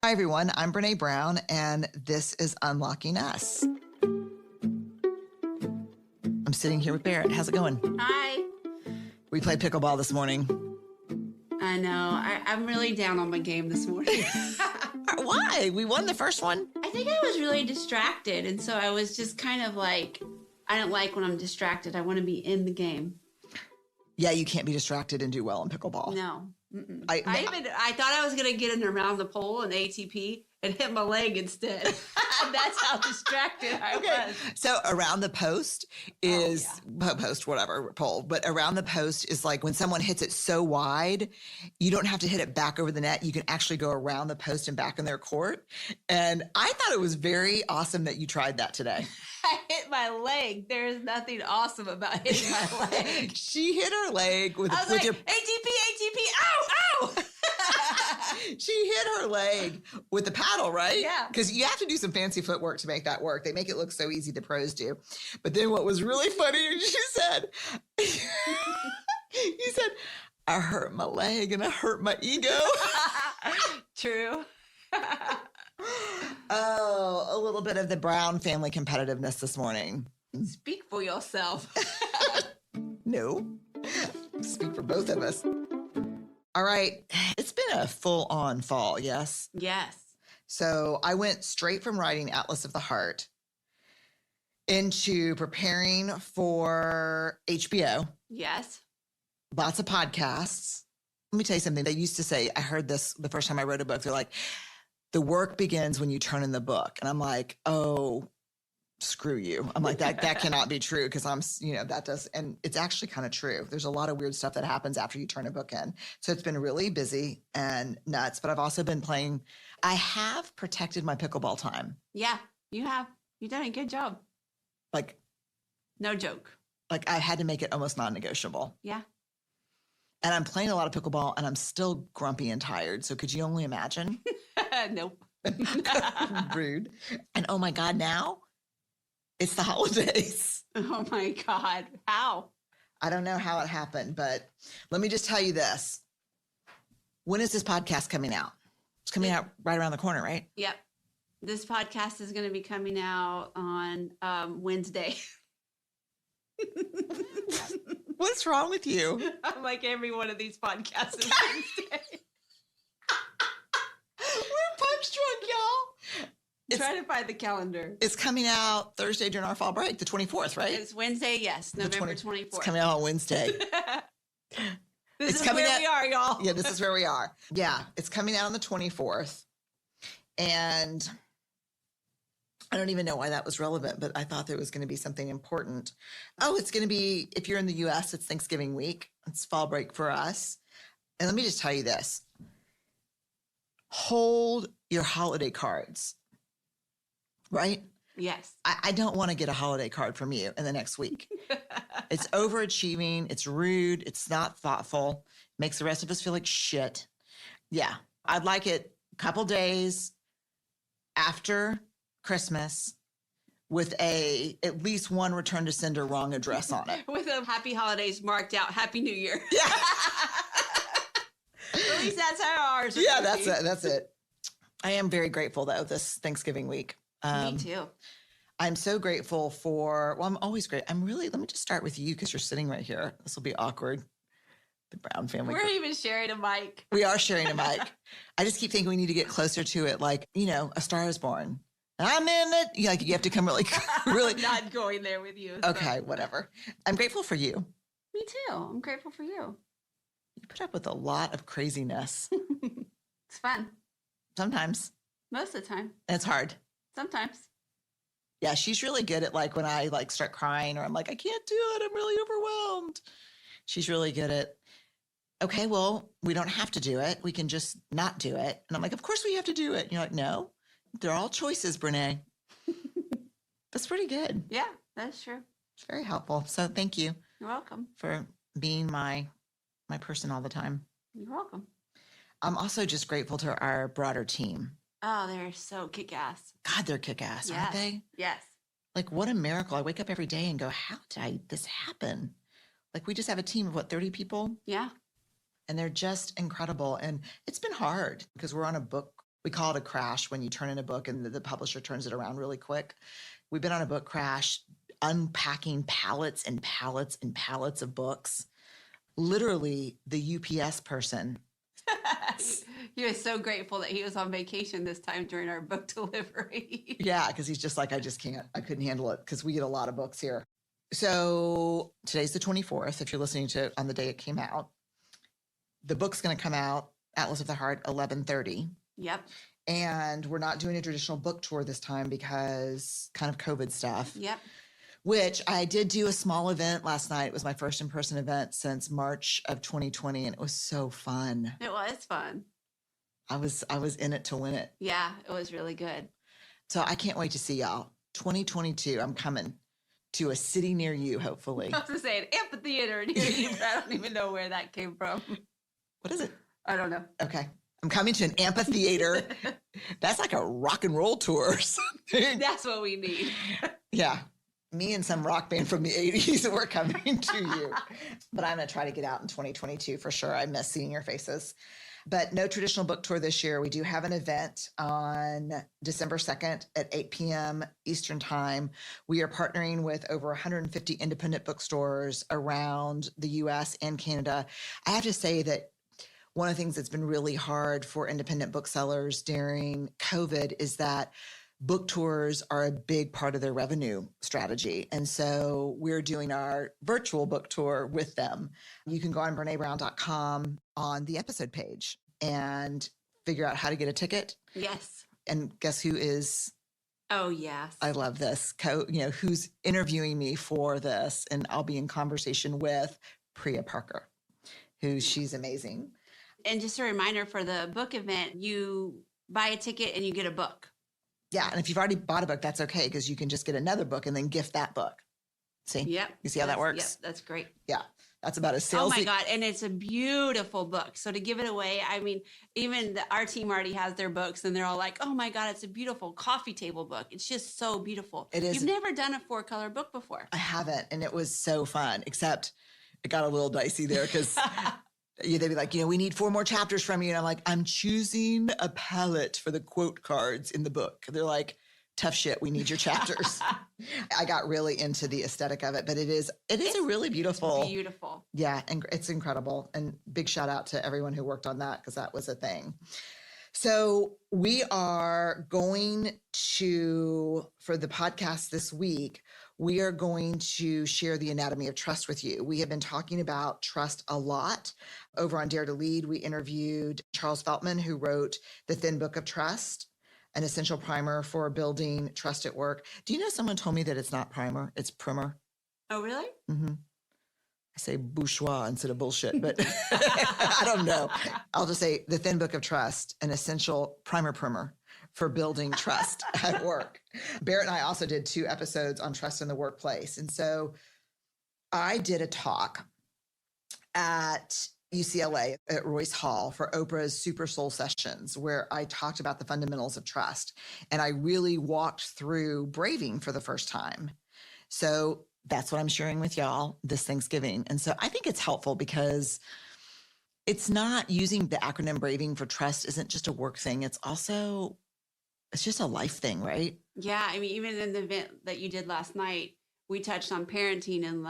Hi, everyone. I'm Brene Brown, and this is Unlocking Us. I'm sitting here with Barrett. How's it going? Hi. We played pickleball this morning. I know. I'm really down on my game this morning. Why? We won the first one. I think I was really distracted, and so I was just kind of like, I don't like when I'm distracted. I want to be in the game. Yeah, you can't be distracted and do well in pickleball. No. I thought I was going to get in around the pole in ATP and hit my leg instead. That's how distracted I was. So around the post is post, whatever, pole, but around the post is like when someone hits it so wide, you don't have to hit it back over the net. You can actually go around the post and back in their court. And I thought it was very awesome that you tried that today. I hit my leg. There is nothing awesome about hitting my leg. She hit her leg with your ATP, ow. She hit her leg with the paddle, right? Yeah. Because you have to do some fancy footwork to make that work. They make it look so easy, the pros do. But then what was really funny is you said, I hurt my leg and I hurt my ego. True. Oh, a little bit of the Brown family competitiveness this morning. Speak for yourself. No. Speak for both of us. All right. It's been a full-on fall, yes? Yes. So I went straight from writing Atlas of the Heart into preparing for HBO. Yes. Lots of podcasts. Let me tell you something. They used to say, I heard this the first time I wrote a book. They're like, the work begins when you turn in the book. And I'm like, oh, screw you. I'm like, that cannot be true because that does. And it's actually kind of true. There's a lot of weird stuff that happens after you turn a book in. So it's been really busy and nuts, but I've also been playing. I have protected my pickleball time. Yeah, you have. You've done a good job. Like, no joke. Like I had to make it almost non-negotiable. Yeah. And I'm playing a lot of pickleball and I'm still grumpy and tired. So could you only imagine? Nope. Rude. And oh my God, now it's the holidays. Oh my God. How? I don't know how it happened, but let me just tell you this. When is this podcast coming out? It's coming out right around the corner, right? Yep. This podcast is going to be coming out on Wednesday. What's wrong with you? I'm like every one of these podcasts is Wednesday. We're punch drunk, y'all. Try to find the calendar. It's coming out Thursday during our fall break, the 24th, right? It's Wednesday, yes, November 24th. It's coming out on Wednesday. This is where we are, y'all. Yeah, this is where we are. Yeah, it's coming out on the 24th. And I don't even know why that was relevant, but I thought there was going to be something important. Oh, it's going to be, if you're in the U.S., it's Thanksgiving week. It's fall break for us. And let me just tell you this. Hold your holiday cards, right? Yes. I don't want to get a holiday card from you in the next week. It's overachieving. It's rude. It's not thoughtful. Makes the rest of us feel like shit. Yeah. I'd like it a couple days after Christmas with at least one return to sender wrong address on it. With a happy holidays marked out. Happy New Year. Yeah. At least that's how ours are. Yeah, that's it. That's it. I am very grateful though this Thanksgiving week. Me too. I'm so grateful I'm always great. Let me just start with you because you're sitting right here. This will be awkward. The Brown family. We're even sharing a mic. We are sharing a mic. I just keep thinking we need to get closer to it. Like, A Star is Born. I'm in it. You have to come really. I'm not going there with you. Okay, whatever. I'm grateful for you. Me too. I'm grateful for you. You put up with a lot of craziness. It's fun. Sometimes. Most of the time. And it's hard. Sometimes. Yeah, she's really good at when I start crying or I'm like, I can't do it. I'm really overwhelmed. She's really good at, okay, well, we don't have to do it. We can just not do it. And I'm like, of course we have to do it. And you're like, no, they're all choices, Brene. That's pretty good. Yeah, that's true. It's very helpful. So thank you. You're welcome. For being my person all the time. You're welcome. I'm also just grateful to our broader team. Oh, they're so kick-ass. God, they're kick-ass, yes. Aren't they? Yes. Like, what a miracle. I wake up every day and go, how did this happen? Like, we just have a team of, 30 people? Yeah. And they're just incredible. And it's been hard because we're on a book We call it a crash when you turn in a book and the publisher turns it around really quick. We've been on a book crash, unpacking pallets and pallets and pallets of books. Literally, the UPS person. He was so grateful that he was on vacation this time during our book delivery. Yeah, because he's just like, I couldn't handle it because we get a lot of books here. So today's the 24th, if you're listening to it on the day it came out. The book's going to come out, Atlas of the Heart, 11:30. Yep. And we're not doing a traditional book tour this time because kind of COVID stuff. Yep. Which I did do a small event last night. It was my first in-person event since March of 2020, and it was so fun. It was fun. I was in it to win it. Yeah, it was really good. So I can't wait to see y'all. 2022, I'm coming to a city near you, hopefully. I was going to say an amphitheater near you, but I don't even know where that came from. What is it? I don't know. Okay. I'm coming to an amphitheater. That's like a rock and roll tour or something. That's what we need. Yeah. Me and some rock band from the 80s, we're coming to you. But I'm going to try to get out in 2022 for sure. I miss seeing your faces. But no traditional book tour this year. We do have an event on December 2nd at 8 p.m. Eastern Time. We are partnering with over 150 independent bookstores around the U.S. and Canada. I have to say that one of the things that's been really hard for independent booksellers during COVID is that book tours are a big part of their revenue strategy. And so we're doing our virtual book tour with them. You can go on BreneBrown.com on the episode page and figure out how to get a ticket. Yes. And guess who is? Oh, yes. I love this. Who's interviewing me for this. And I'll be in conversation with Priya Parker, she's amazing. And just a reminder for the book event, you buy a ticket and you get a book. Yeah, and if you've already bought a book, that's okay because you can just get another book and then gift that book. See? Yep. You see how that works? Yep, that's great. Yeah, that's about as salesy. Oh my God, and it's a beautiful book. So to give it away, I mean, even our team already has their books and they're all like, oh my God, it's a beautiful coffee table book. It's just so beautiful. It is. You've never done a 4-color book before. I haven't, and it was so fun, except it got a little dicey there because they'd be like, we need 4 more chapters from you. And I'm like, I'm choosing a palette for the quote cards in the book. They're like, tough shit, we need your chapters. I got really into the aesthetic of it, but it is a really beautiful. Beautiful. Yeah, and it's incredible. And big shout out to everyone who worked on that because that was a thing. So we are going to, for the podcast this week, we are going to share the anatomy of trust with you. We have been talking about trust a lot. Over on Dare to Lead, we interviewed Charles Feltman, who wrote The Thin Book of Trust, an essential primer for building trust at work. Do you know someone told me that it's not primer, it's primer? Oh, really? Mm-hmm. I say bourgeois instead of bullshit, but I don't know. I'll just say The Thin Book of Trust, an essential primer for building trust at work. Barrett and I also did 2 episodes on trust in the workplace. And so I did a talk at UCLA at Royce Hall for Oprah's Super Soul Sessions, where I talked about the fundamentals of trust. And I really walked through braving for the first time. So that's what I'm sharing with y'all this Thanksgiving. And so I think it's helpful because it's not using the acronym braving for trust isn't just a work thing. It's just a life thing, right? Yeah. I mean, even in the event that you did last night, we touched on parenting and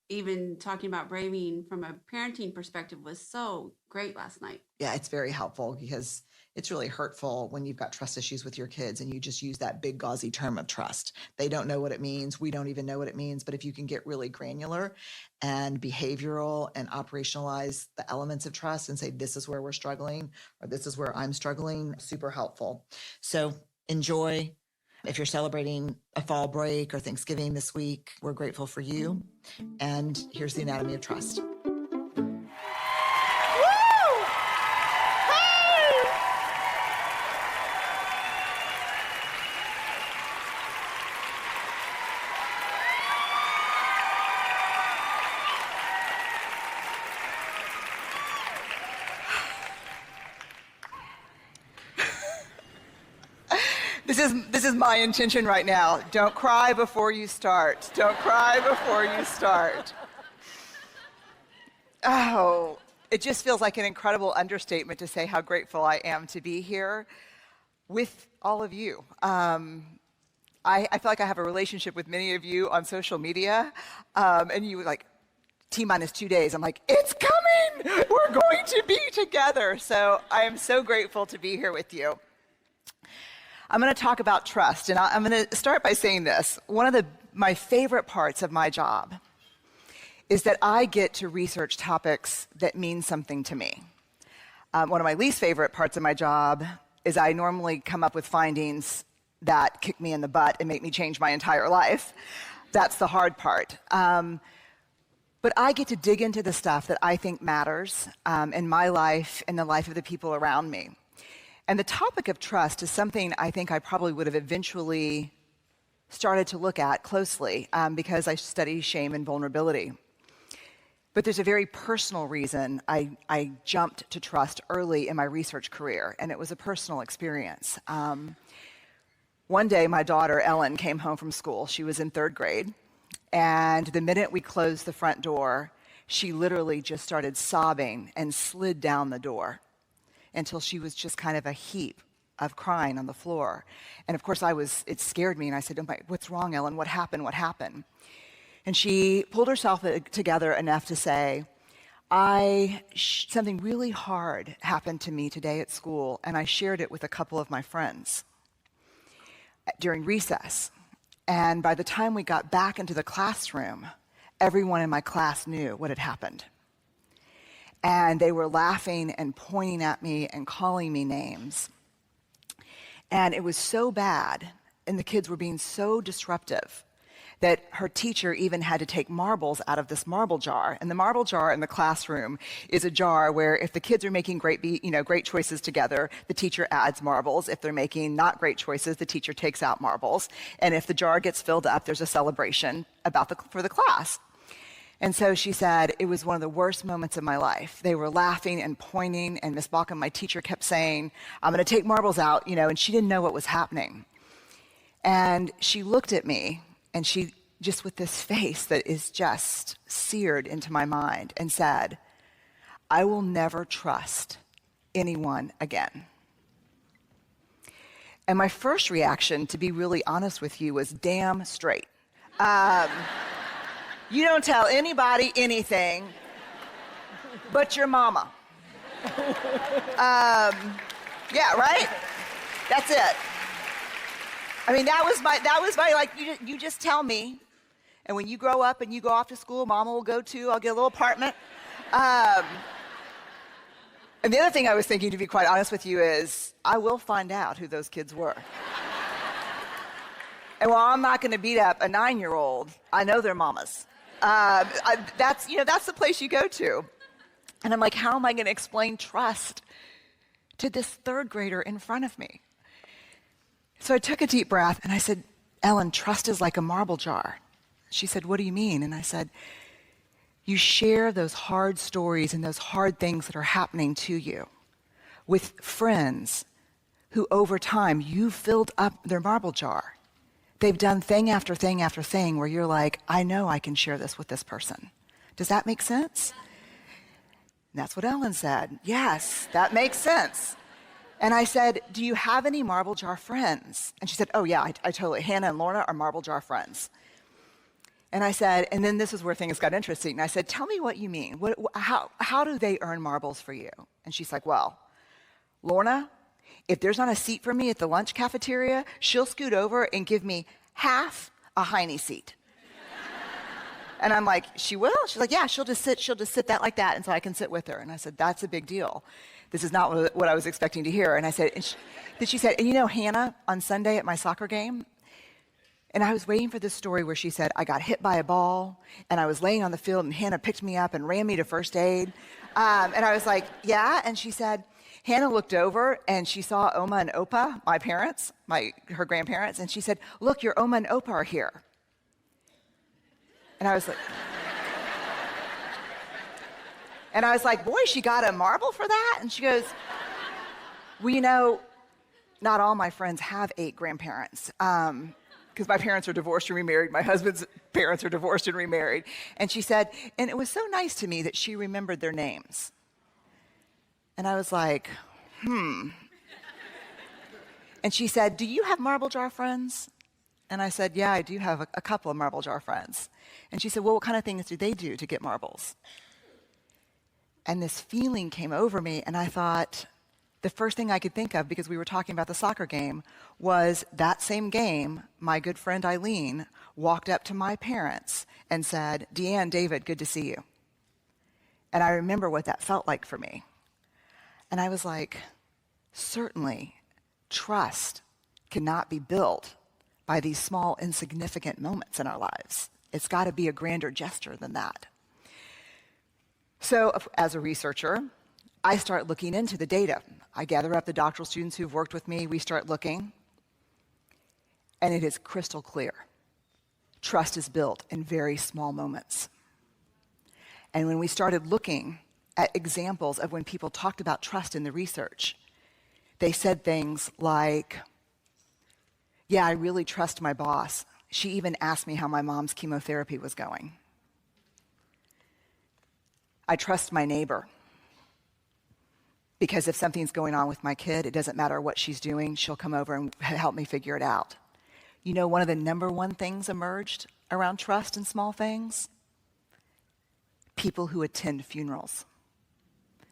even talking about braving from a parenting perspective was so great last night. Yeah, it's very helpful because it's really hurtful when you've got trust issues with your kids and you just use that big gauzy term of trust. They don't know what it means. We don't even know what it means. But if you can get really granular and behavioral and operationalize the elements of trust and say, this is where we're struggling or this is where I'm struggling, super helpful. So enjoy. If you're celebrating a fall break or Thanksgiving this week, we're grateful for you. And here's the anatomy of trust. This is my intention right now. Don't cry before you start. Don't cry before you start. Oh, it just feels like an incredible understatement to say how grateful I am to be here. with all of you. I feel like I have a relationship with many of you on social media, and you were like, T-minus 2 days. I'm like, it's coming! We're going to be together. So I am so grateful to be here with you. I'm going to talk about trust, and I'm going to start by saying this. One of my favorite parts of my job is that I get to research topics that mean something to me. One of my least favorite parts of my job is I normally come up with findings that kick me in the butt and make me change my entire life. That's the hard part. But I get to dig into the stuff that I think matters in my life and the life of the people around me. And the topic of trust is something I think I probably would have eventually started to look at closely because I study shame and vulnerability. But there's a very personal reason I jumped to trust early in my research career, and it was a personal experience. One day, my daughter, Ellen, came home from school. She was in 3rd grade, and the minute we closed the front door, she literally just started sobbing and slid down the door until she was just kind of a heap of crying on the floor. And of course, it scared me, and I said, oh my, what's wrong, Ellen? What happened? What happened? And she pulled herself together enough to say, something really hard happened to me today at school, and I shared it with a couple of my friends during recess. And by the time we got back into the classroom, everyone in my class knew what had happened. And they were laughing and pointing at me and calling me names. And it was so bad, and the kids were being so disruptive, that her teacher even had to take marbles out of this marble jar. And the marble jar in the classroom is a jar where if the kids are making great choices together, the teacher adds marbles. If they're making not great choices, the teacher takes out marbles. And if the jar gets filled up, there's a celebration for the class. And so she said, it was one of the worst moments of my life. They were laughing and pointing, and Miss Balkin, my teacher, kept saying, I'm going to take marbles out, and she didn't know what was happening. And she looked at me, and she, just with this face that is just seared into my mind, and said, I will never trust anyone again. And my first reaction, to be really honest with you, was damn straight. You don't tell anybody anything but your mama. Yeah, right? That's it. I mean, that was my like, you just tell me. And when you grow up and you go off to school, mama will go too. I'll get a little apartment. And the other thing I was thinking, to be quite honest with you, is I will find out who those kids were. And while I'm not going to beat up a 9-year-old, I know their mamas. That's the place you go to. And I'm like, how am I going to explain trust to this 3rd grader in front of me? So I took a deep breath and I said, Ellen, trust is like a marble jar. She said, what do you mean? And I said, you share those hard stories and those hard things that are happening to you with friends who over time you filled up their marble jar. They've done thing after thing after thing where you're like, I know I can share this with this person. Does that make sense? And that's what Ellen said. Yes, that makes sense. And I said, do you have any marble jar friends? And she said, oh yeah, I totally. Hannah and Lorna are marble jar friends. And I said, and then this is where things got interesting. And I said, tell me what you mean. How do they earn marbles for you? And she's like, well, Lorna, if there's not a seat for me at the lunch cafeteria, she'll scoot over and give me half a Heine seat. And I'm like, she will? She's like, yeah, she'll just sit that like that, and so I can sit with her. And I said, that's a big deal. This is not what I was expecting to hear. And I said, then she said, and you know Hannah on Sunday at my soccer game? And I was waiting for this story where she said, I got hit by a ball, and I was laying on the field, and Hannah picked me up and ran me to first aid. And I was like, yeah? And she said, Hannah looked over and she saw Oma and Opa, my parents, her grandparents, and she said, look, your Oma and Opa are here. And I was like, boy, she got a marble for that? And she goes, well, not all my friends have 8 grandparents. Because my parents are divorced and remarried. My husband's parents are divorced and remarried. And she said, and it was so nice to me that she remembered their names. And I was like, And she said, do you have marble jar friends? And I said, yeah, I do have a couple of marble jar friends. And she said, well, what kind of things do they do to get marbles? And this feeling came over me, and I thought, the first thing I could think of, because we were talking about the soccer game, was that same game, my good friend Eileen walked up to my parents and said, Deanne, David, good to see you. And I remember what that felt like for me. And I was like, certainly, trust cannot be built by these small, insignificant moments in our lives. It's got to be a grander gesture than that. So as a researcher, I start looking into the data. I gather up the doctoral students who've worked with me. We start looking, and it is crystal clear. Trust is built in very small moments. And when we started looking at examples of when people talked about trust in the research, they said things like, yeah, I really trust my boss. She even asked me how my mom's chemotherapy was going. I trust my neighbor, because if something's going on with my kid, it doesn't matter what she's doing, she'll come over and help me figure it out. You know, one of the number one things emerged around trust in small things? People who attend funerals.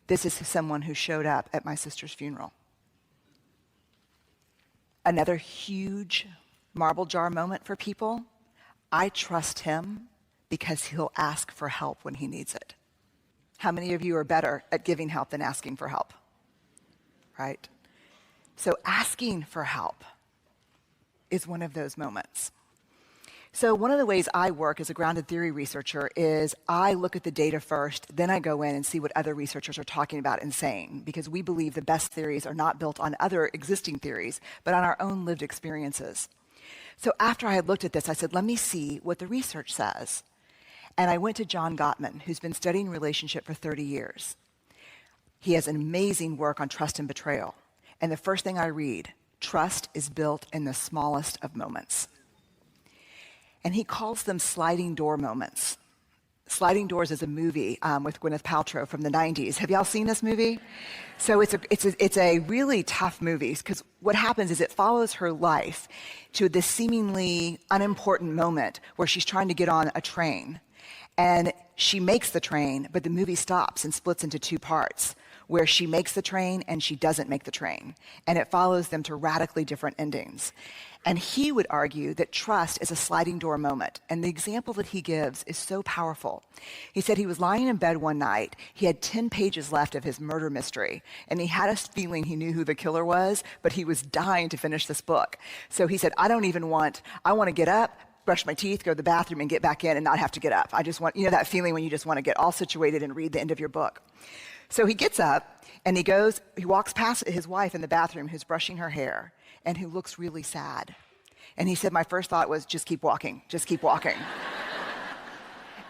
This is someone who showed up at my sister's funeral. Another huge marble jar moment for people, I trust him because he'll ask for help when he needs it. How many of you are better at giving help than asking for help? Right? So asking for help is one of those moments. So one of the ways I work as a grounded theory researcher is I look at the data first, then I go in and see what other researchers are talking about and saying, because we believe the best theories are not built on other existing theories, but on our own lived experiences. So after I had looked at this, I said, let me see what the research says. And I went to John Gottman, who's been studying relationship for 30 years. He has an amazing work on trust and betrayal. And the first thing I read, trust is built in the smallest of moments. And he calls them sliding door moments. Sliding Doors is a movie with Gwyneth Paltrow from the 90s. Have y'all seen this movie? So it's a really tough movie, because what happens is it follows her life to this seemingly unimportant moment where she's trying to get on a train. And she makes the train, but the movie stops and splits into two parts, where she makes the train and she doesn't make the train. And it follows them to radically different endings. And he would argue that trust is a sliding door moment. And the example that he gives is so powerful. He said he was lying in bed one night. He had 10 pages left of his murder mystery. And he had a feeling he knew who the killer was, but he was dying to finish this book. So he said, I want to get up, brush my teeth, go to the bathroom, and get back in and not have to get up. I just want, that feeling when you just want to get all situated and read the end of your book. So he gets up and he walks past his wife in the bathroom who's brushing her hair and who looks really sad. And he said, my first thought was, just keep walking, just keep walking.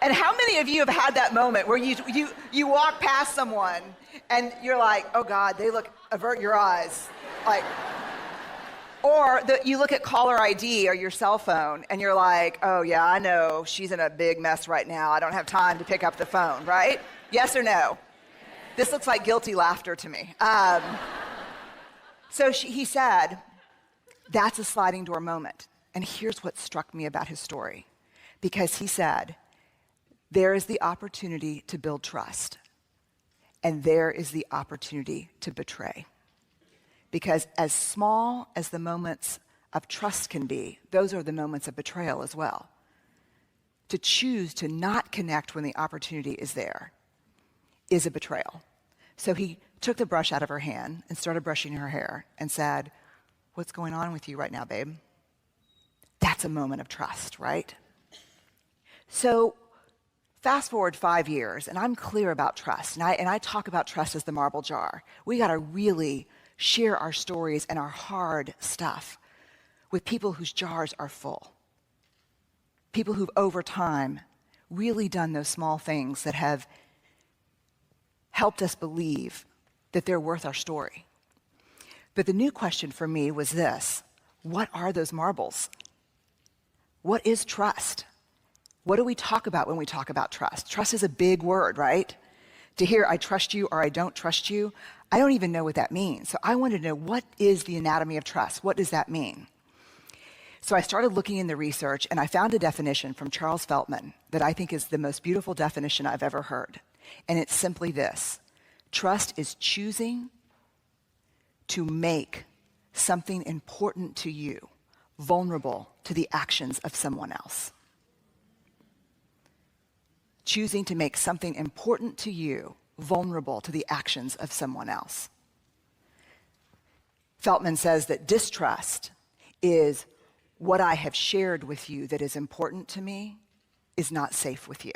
And how many of you have had that moment where you walk past someone and you're like, oh God, avert your eyes. Or you look at caller ID or your cell phone and you're like, oh yeah, I know she's in a big mess right now. I don't have time to pick up the phone, right? Yes or no? This looks like guilty laughter to me. He said, that's a sliding door moment. And here's what struck me about his story. Because he said, there is the opportunity to build trust. And there is the opportunity to betray. Because as small as the moments of trust can be, those are the moments of betrayal as well. To choose to not connect when the opportunity is there is a betrayal. So he took the brush out of her hand and started brushing her hair and said, what's going on with you right now, babe? That's a moment of trust, right? So fast forward 5 years, and I'm clear about trust. And I talk about trust as the marble jar. We got to really share our stories and our hard stuff with people whose jars are full. People who've, over time, really done those small things that have helped us believe that they're worth our story. But the new question for me was this: what are those marbles? What is trust? What do we talk about when we talk about trust? Trust is a big word, right? To hear I trust you or I don't trust you, I don't even know what that means. So I wanted to know, what is the anatomy of trust? What does that mean? So I started looking in the research, and I found a definition from Charles Feltman that I think is the most beautiful definition I've ever heard. And it's simply this: trust is choosing to make something important to you vulnerable to the actions of someone else. Choosing to make something important to you vulnerable to the actions of someone else. Feltman says that distrust is what I have shared with you that is important to me is not safe with you.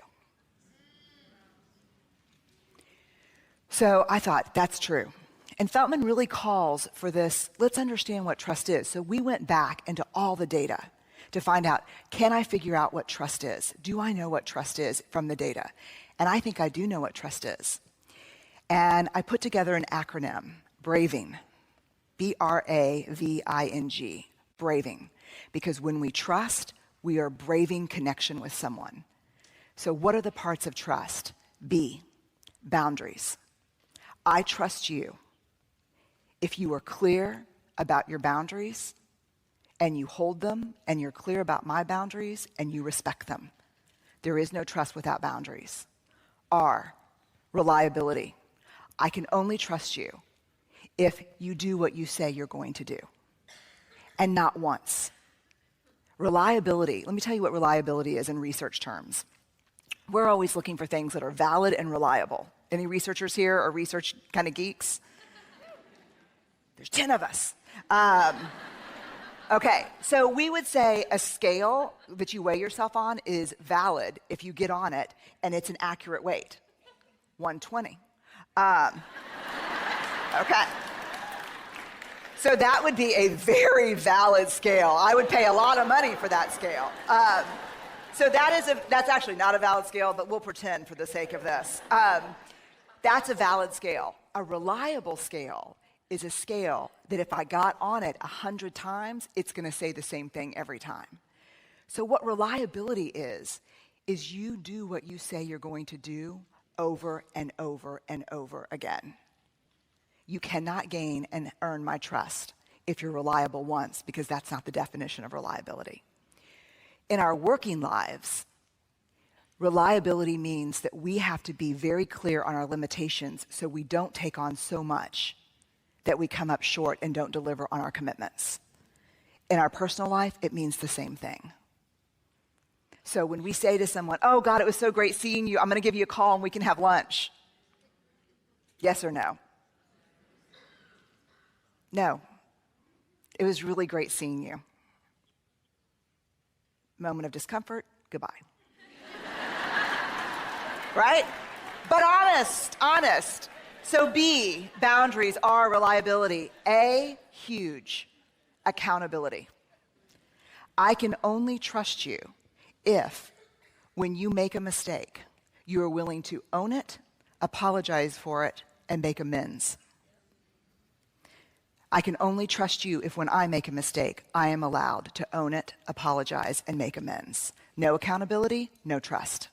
So I thought, that's true. And Feltman really calls for this, let's understand what trust is. So we went back into all the data to find out, can I figure out what trust is? Do I know what trust is from the data? And I think I do know what trust is. And I put together an acronym, BRAVING, B-R-A-V-I-N-G, braving. Because when we trust, we are braving connection with someone. So what are the parts of trust? B, boundaries. I trust you if you are clear about your boundaries and you hold them and you're clear about my boundaries and you respect them. There is no trust without boundaries. R, reliability. I can only trust you if you do what you say you're going to do, and not once. Reliability, let me tell you what reliability is in research terms. We're always looking for things that are valid and reliable. Any researchers here or research kind of geeks? There's 10 of us. Okay, so we would say a scale that you weigh yourself on is valid if you get on it and it's an accurate weight. 120. Okay. So that would be a very valid scale. I would pay a lot of money for that scale. So that's actually not a valid scale, but we'll pretend for the sake of this. That's a valid scale. A reliable scale is a scale that if I got on it 100 times, it's going to say the same thing every time. So what reliability is you do what you say you're going to do over and over and over again. You cannot gain and earn my trust if you're reliable once, because that's not the definition of reliability. In our working lives, reliability means that we have to be very clear on our limitations so we don't take on so much that we come up short and don't deliver on our commitments. In our personal life, it means the same thing. So when we say to someone, oh God, it was so great seeing you, I'm going to give you a call and we can have lunch. Yes or no? No. It was really great seeing you. Moment of discomfort, goodbye. Right? But honest. So B, boundaries. R, reliability. A, huge, accountability. I can only trust you if, when you make a mistake, you are willing to own it, apologize for it, and make amends. I can only trust you if when I make a mistake, I am allowed to own it, apologize, and make amends. No accountability, no trust.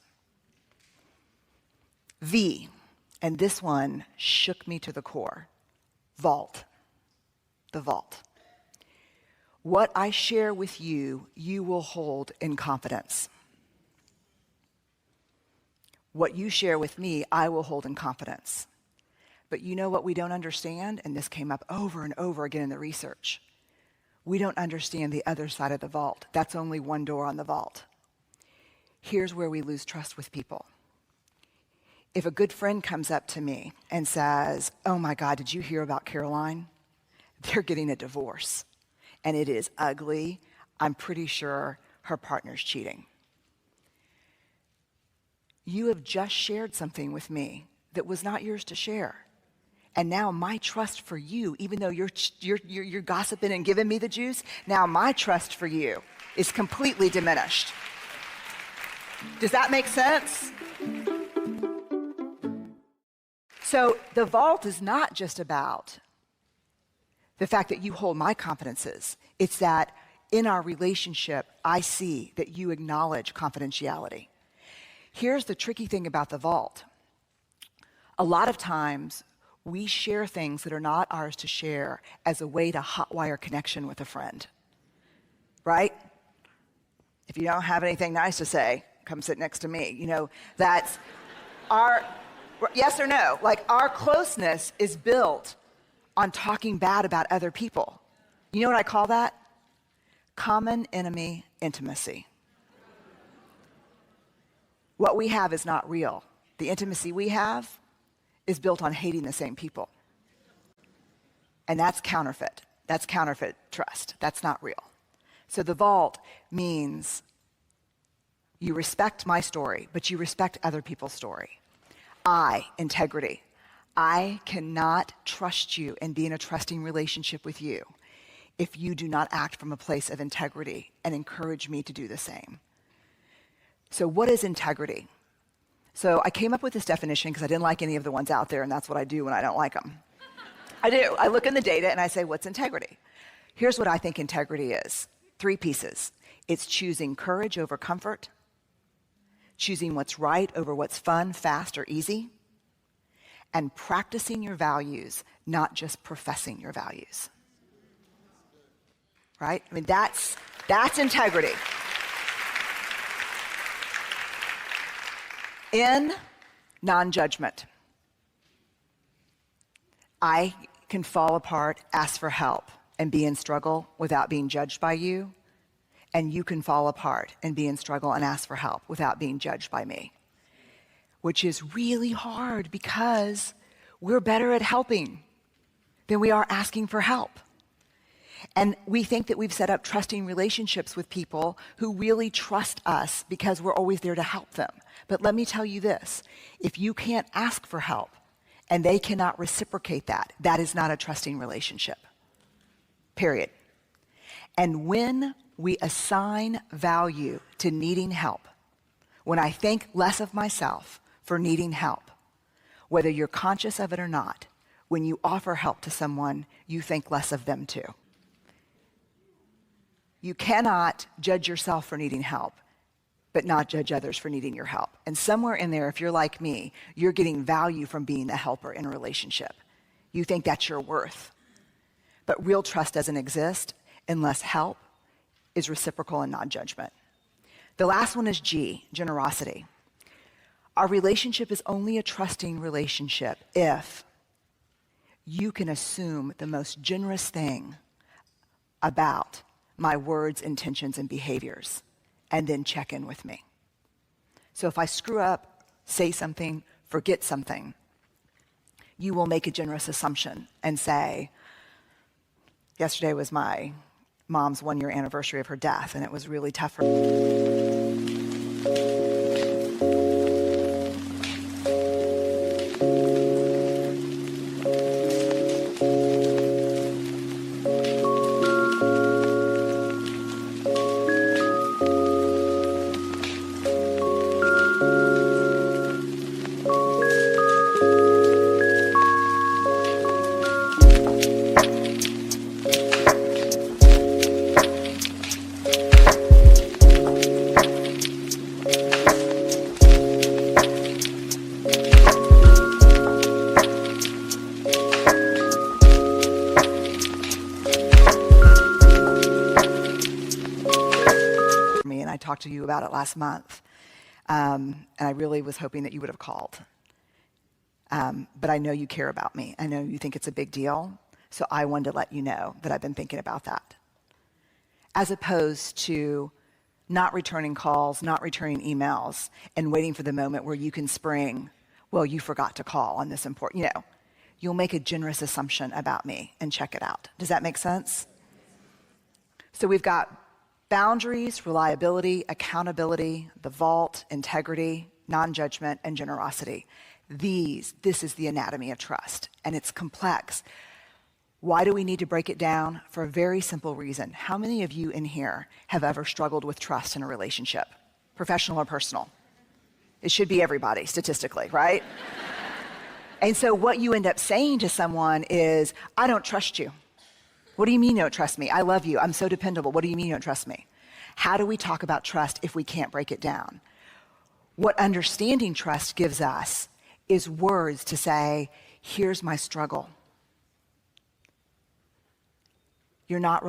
V, and this one shook me to the core. Vault. The vault. What I share with you, you will hold in confidence. What you share with me, I will hold in confidence. But you know what we don't understand? And this came up over and over again in the research. We don't understand the other side of the vault. That's only one door on the vault. Here's where we lose trust with people. If a good friend comes up to me and says, oh my God, did you hear about Caroline? They're getting a divorce. And it is ugly. I'm pretty sure her partner's cheating. You have just shared something with me that was not yours to share. And now my trust for you, even though you're gossiping and giving me the juice, now my trust for you is completely diminished. Does that make sense? So the vault is not just about the fact that you hold my confidences. It's that in our relationship, I see that you acknowledge confidentiality. Here's the tricky thing about the vault. A lot of times, we share things that are not ours to share as a way to hotwire connection with a friend, right? If you don't have anything nice to say, come sit next to me. You know, that's our, yes or no? Like, our closeness is built on talking bad about other people. You know what I call that? Common enemy intimacy. What we have is not real. The intimacy we have is built on hating the same people. And that's counterfeit. That's counterfeit trust. That's not real. So the vault means you respect my story, but you respect other people's story. Integrity. I cannot trust you and be in a trusting relationship with you if you do not act from a place of integrity and encourage me to do the same. So what is integrity? So I came up with this definition because I didn't like any of the ones out there, and that's what I do when I don't like them. I do. I look in the data and I say, what's integrity? Here's what I think integrity is. 3 pieces. It's choosing courage over comfort, choosing what's right over what's fun, fast, or easy, and practicing your values, not just professing your values. Right? I mean, that's integrity. In non-judgment, I can fall apart, ask for help, and be in struggle without being judged by you. And you can fall apart and be in struggle and ask for help without being judged by me. Which is really hard because we're better at helping than we are asking for help. And we think that we've set up trusting relationships with people who really trust us because we're always there to help them. But let me tell you this, if you can't ask for help and they cannot reciprocate that, that is not a trusting relationship. Period. And when we assign value to needing help, when I think less of myself for needing help, whether you're conscious of it or not, when you offer help to someone, you think less of them too. You cannot judge yourself for needing help, but not judge others for needing your help. And somewhere in there, if you're like me, you're getting value from being a helper in a relationship. You think that's your worth. But real trust doesn't exist unless help is reciprocal and non-judgment. The last one is G, generosity. Our relationship is only a trusting relationship if you can assume the most generous thing about my words, intentions, and behaviors, and then check in with me. So if I screw up, say something, forget something, you will make a generous assumption and say, yesterday was my mom's 1-year anniversary of her death, and it was really tough for me. Talked to you about it last month, and I really was hoping that you would have called. But I know you care about me. I know you think it's a big deal, so I wanted to let you know that I've been thinking about that. As opposed to not returning calls, not returning emails, and waiting for the moment where you can spring, well, you forgot to call on this important, you'll make a generous assumption about me and check it out. Does that make sense? So we've got boundaries, reliability, accountability, the vault, integrity, non-judgment, and generosity. This is the anatomy of trust, and it's complex. Why do we need to break it down? For a very simple reason. How many of you in here have ever struggled with trust in a relationship, professional or personal? It should be everybody, statistically, right? And so what you end up saying to someone is, I don't trust you. What do you mean you don't trust me? I love you. I'm so dependable. What do you mean you don't trust me? How do we talk about trust if we can't break it down? What understanding trust gives us is words to say, here's my struggle. You're not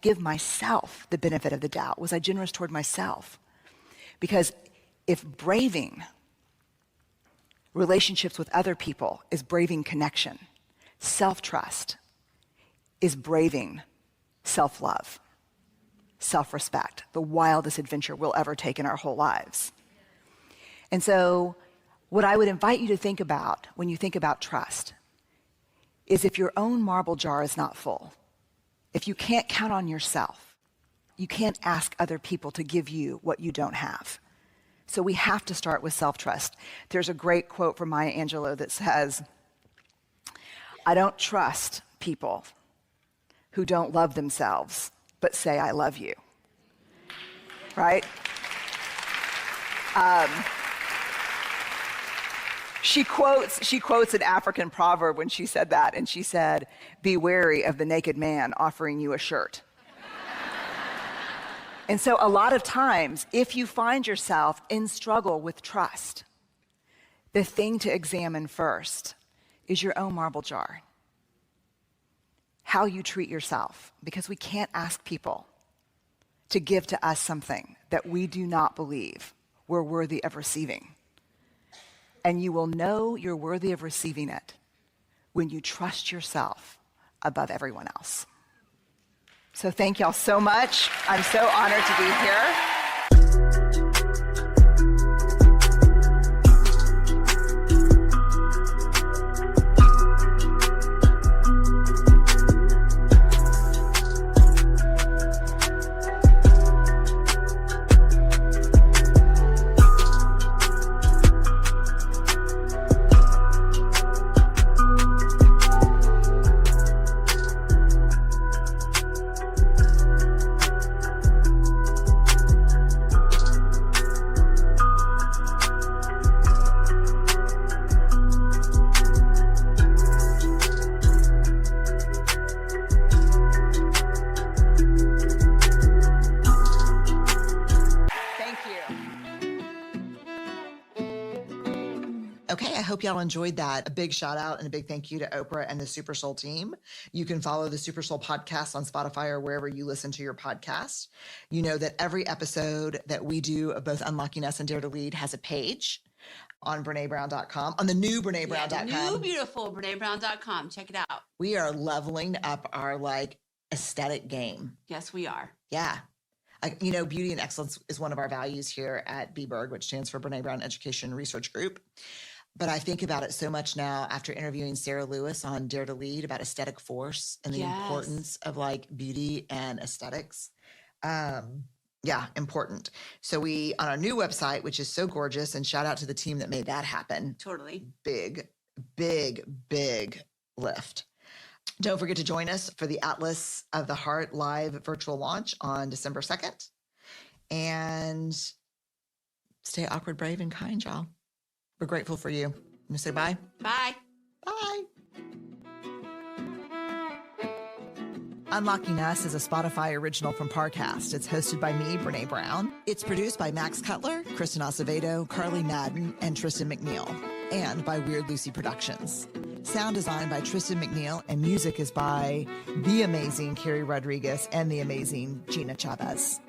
give myself the benefit of the doubt. Was I generous toward myself? Because if braving relationships with other people is braving connection, self-trust is braving self-love, self-respect, the wildest adventure we'll ever take in our whole lives. And so what I would invite you to think about when you think about trust is if your own marble jar is not full, if you can't count on yourself, you can't ask other people to give you what you don't have. So we have to start with self-trust. There's a great quote from Maya Angelou that says, "I don't trust people who don't love themselves, but say I love you." Right? She quotes an African proverb when she said that, and she said, "Be wary of the naked man offering you a shirt." And so a lot of times, if you find yourself in struggle with trust, the thing to examine first is your own marble jar. How you treat yourself, because we can't ask people to give to us something that we do not believe we're worthy of receiving. And you will know you're worthy of receiving it when you trust yourself above everyone else. So thank y'all so much. I'm so honored to be here. Okay, I hope y'all enjoyed that. A big shout out and a big thank you to Oprah and the Super Soul team. You can follow the Super Soul podcast on Spotify or wherever you listen to your podcast. You know that every episode that we do of both Unlocking Us and Dare to Lead has a page on BreneBrown.com, on the new BreneBrown.com. Yeah, the new beautiful BreneBrown.com. Check it out. We are leveling up our aesthetic game. Yes, we are. Yeah. Beauty and excellence is one of our values here at BBERG, which stands for Brene Brown Education Research Group. But I think about it so much now after interviewing Sarah Lewis on Dare to Lead about aesthetic force and the importance of beauty and aesthetics. Important. So we, on our new website, which is so gorgeous, and shout out to the team that made that happen. Totally. Big lift. Don't forget to join us for the Atlas of the Heart live virtual launch on December 2nd. And stay awkward, brave, and kind, y'all. We're grateful for you. You say bye? Bye. Bye. Unlocking Us is a Spotify original from Parcast. It's hosted by me, Brene Brown. It's produced by Max Cutler, Kristen Acevedo, Carly Madden, and Tristan McNeil, and by Weird Lucy Productions. Sound design by Tristan McNeil, and music is by the amazing Carrie Rodriguez and the amazing Gina Chavez.